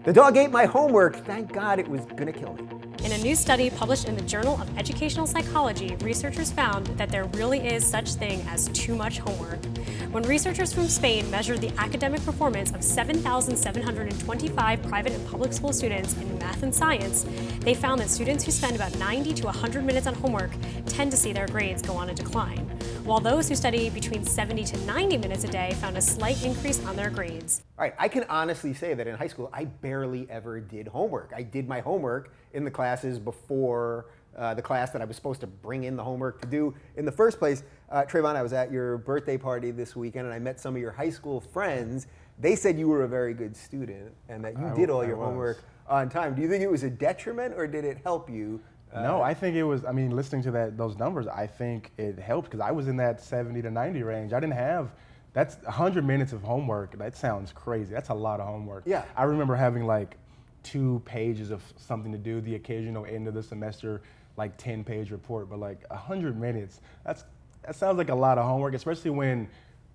The dog ate my homework. Thank God it was gonna kill me. In a new study published in the Journal of Educational Psychology, researchers found that there really is such thing as too much homework. When researchers from Spain measured the academic performance of 7,725 private and public school students in math and science, they found that students who spend about 90 to 100 minutes on homework tend to see their grades go on a decline, while those who study between 70 to 90 minutes a day found a slight increase on their grades. All right, I can honestly say that in high school, I barely ever did homework. I did my homework in the classes before the class that I was supposed to bring in the homework to do in the first place. Travon, I was at your birthday party this weekend and I met some of your high school friends. They said you were a very good student and that you did all your homework on time. Do you think it was a detriment or did it help you? No, I think it was, listening to those numbers, I think it helped because I was in that 70 to 90 range. I didn't have, that's 100 minutes of homework. That sounds crazy. That's a lot of homework. Yeah. I remember having like 2 pages of something to do, the occasional end of the semester, like 10-page report, but like 100 minutes, that sounds like a lot of homework, especially when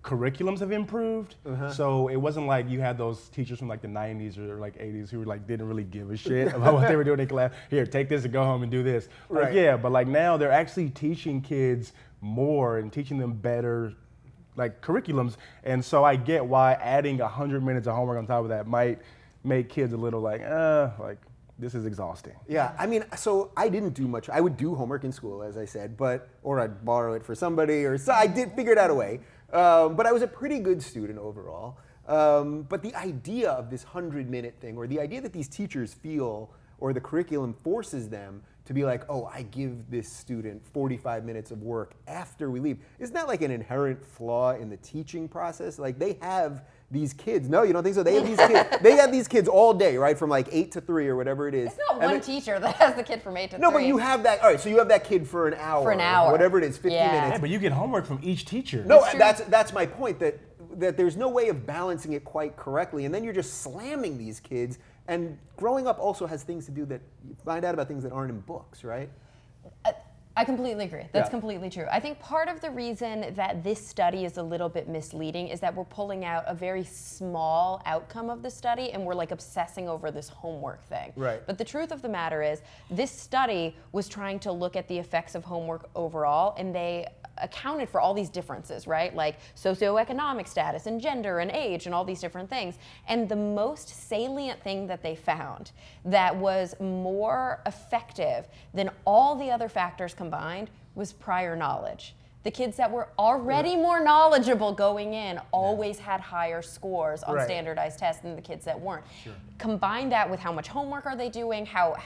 curriculums have improved. So it wasn't like you had those teachers from like the 90s or like 80s who were like didn't really give a shit about what they were doing in class. Here, take this and go home and do this. Like, yeah, but like now they're actually teaching kids more and teaching them better like curriculums. And so I get why adding 100 minutes of homework on top of that might make kids a little like this is exhausting. Yeah, so I didn't do much. I would do homework in school, as I said, or I'd borrow it for somebody, or so I did figure it out a way. But I was a pretty good student overall. But the idea of this 100-minute thing, or the idea that these teachers feel, or the curriculum forces them to be like, oh, I give this student 45 minutes of work after we leave. Isn't that like an inherent flaw in the teaching process? Like they have these kids. No, you don't think so? They have these kids. They have these kids all day, right? From like 8 to 3 or whatever it is. It's not one teacher that has the kid from 8 to 3. No, but you have that. All right, so you have that kid for an hour. For an hour. Whatever it is, 50 minutes. Yeah, but you get homework from each teacher. No, that's my point. That there's no way of balancing it quite correctly, and then you're just slamming these kids. And growing up also has things to do that you find out about things that aren't in books, right? I completely agree. That's completely true. I think part of the reason that this study is a little bit misleading is that we're pulling out a very small outcome of the study and we're like obsessing over this homework thing. Right. But the truth of the matter is this study was trying to look at the effects of homework overall, and they accounted for all these differences, right? Like socioeconomic status and gender and age and all these different things. And the most salient thing that they found that was more effective than all the other factors combined was prior knowledge. The kids that were already more knowledgeable going in always had higher scores on standardized tests than the kids that weren't. Combine that with how much homework are they doing, how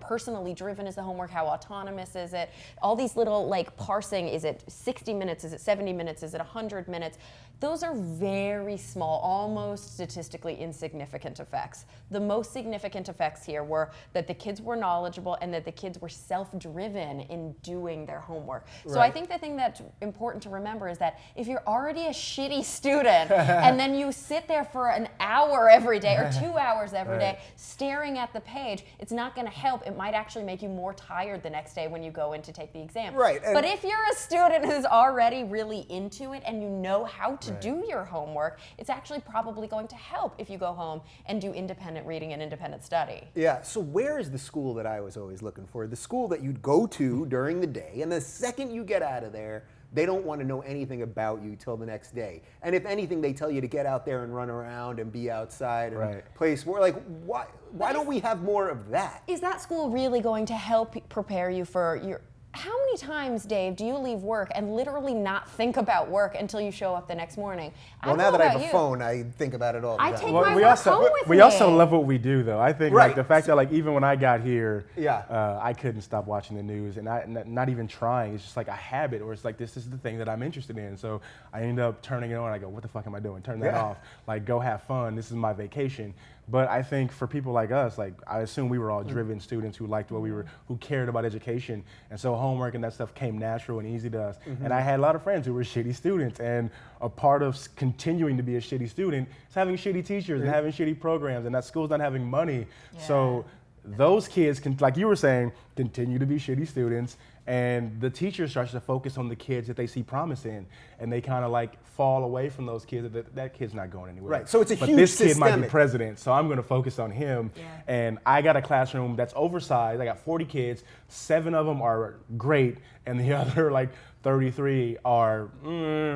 personally driven is the homework, how autonomous is it, all these little like parsing, is it 60 minutes, is it 70 minutes, is it 100 minutes? Those are very small, almost statistically insignificant effects. The most significant effects here were that the kids were knowledgeable and that the kids were self-driven in doing their homework. So I think the thing that's important to remember is that if you're already a shitty student and then you sit there for an hour every day or 2 hours every day staring at the page, it's not going to help. It might actually make you more tired the next day when you go in to take the exam. Right. But if you're a student who's already really into it and you know how to do your homework, it's actually probably going to help if you go home and do independent reading and independent study. Yeah, so where is the school that I was always looking for? The school that you'd go to during the day, and the second you get out of there, they don't want to know anything about you till the next day. And if anything, they tell you to get out there and run around and be outside and play sport. Like, why don't we have more of that? Is that school really going to help prepare you for your... How many times, Dave, do you leave work and literally not think about work until you show up the next morning? Well, now that I have a phone, I think about it all the time. I take my work home with me. We also love what we do, though. I think like the fact that like even when I got here, I couldn't stop watching the news, and not even trying. It's just like a habit, or it's like this is the thing that I'm interested in. So I end up turning it on. I go, what the fuck am I doing? Turn that off. Like, go have fun. This is my vacation. But I think for people like us, like I assume we were all driven students who liked what we were, who cared about education, and so homework and that stuff came natural and easy to us. And I had a lot of friends who were shitty students, and a part of continuing to be a shitty student is having shitty teachers and having shitty programs, and that school's not having money. So those kids can, like you were saying, continue to be shitty students, and the teacher starts to focus on the kids that they see promise in, and they kind of like fall away from those kids. That kid's not going anywhere. Right. So it's a but huge this kid might be systemic. president, so I'm going to focus on him. Yeah. And I got a classroom that's oversized. I got 40 kids. 7 of them are great, and the other like 33 are.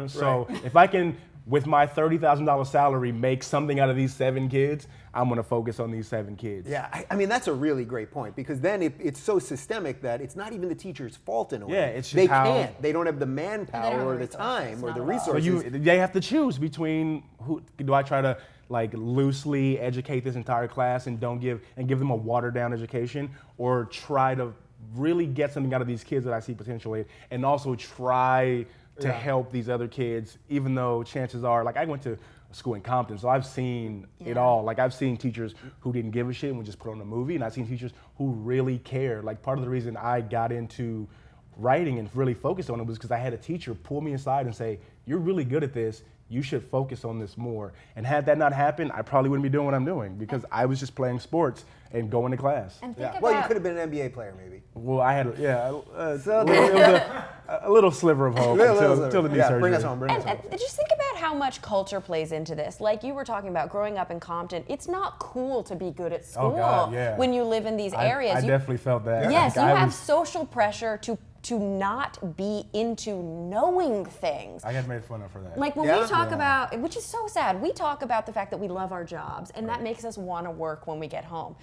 So if I can, with my $30,000 salary, make something out of these 7 kids, I'm going to focus on these 7 kids. Yeah, I mean, that's a really great point, because then it's so systemic that it's not even the teacher's fault in a way. Yeah, it's just they how- can't. They don't have the don't manpower have or the the time resources, or not the at all. So resources. they have to choose between who do I try to like loosely educate this entire class and give them a watered down education, or try to really get something out of these kids that I see potential in, and also try to help these other kids, even though chances are, like I went to school in Compton, so I've seen it all. Like I've seen teachers who didn't give a shit and would just put on a movie, and I've seen teachers who really care. Like part of the reason I got into writing and really focused on it was because I had a teacher pull me aside and say, "You're really good at this. You should focus on this more." And had that not happened, I probably wouldn't be doing what I'm doing, because I was just playing sports and going to class. And think about, Well, you could have been an NBA player, maybe. Well, I had, So it was a little sliver of hope until the knee surgery. Bring us home. Bring us home. and just think about how much culture plays into this. Like you were talking about growing up in Compton, it's not cool to be good at school God, yeah. when you live in these areas. I You- definitely felt that. Yes, Like, you I have was- social pressure to not be into knowing things. I got made fun of for that. Like when Yeah? we talk about, which is so sad, we talk about the fact that we love our jobs and that makes us want to work when we get home.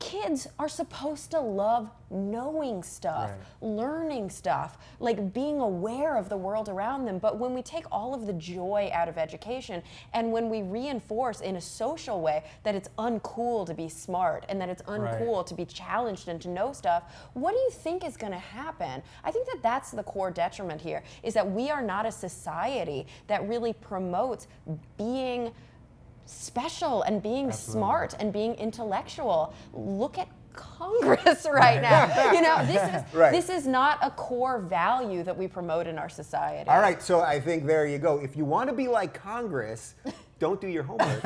Kids are supposed to love knowing stuff, learning stuff, like being aware of the world around them. But when we take all of the joy out of education, and when we reinforce in a social way that it's uncool to be smart and that it's uncool to be challenged and to know stuff, what do you think is going to happen? I think that that's the core detriment here, is that we are not a society that really promotes being special and being smart and being intellectual. Look at Congress right now. You know, this is not a core value that we promote in our society. All right, so I think there you go. If you want to be like Congress, don't do your homework.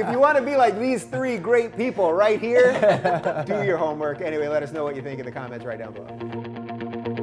If you want to be like these 3 great people right here, do your homework. Anyway, let us know what you think in the comments right down below.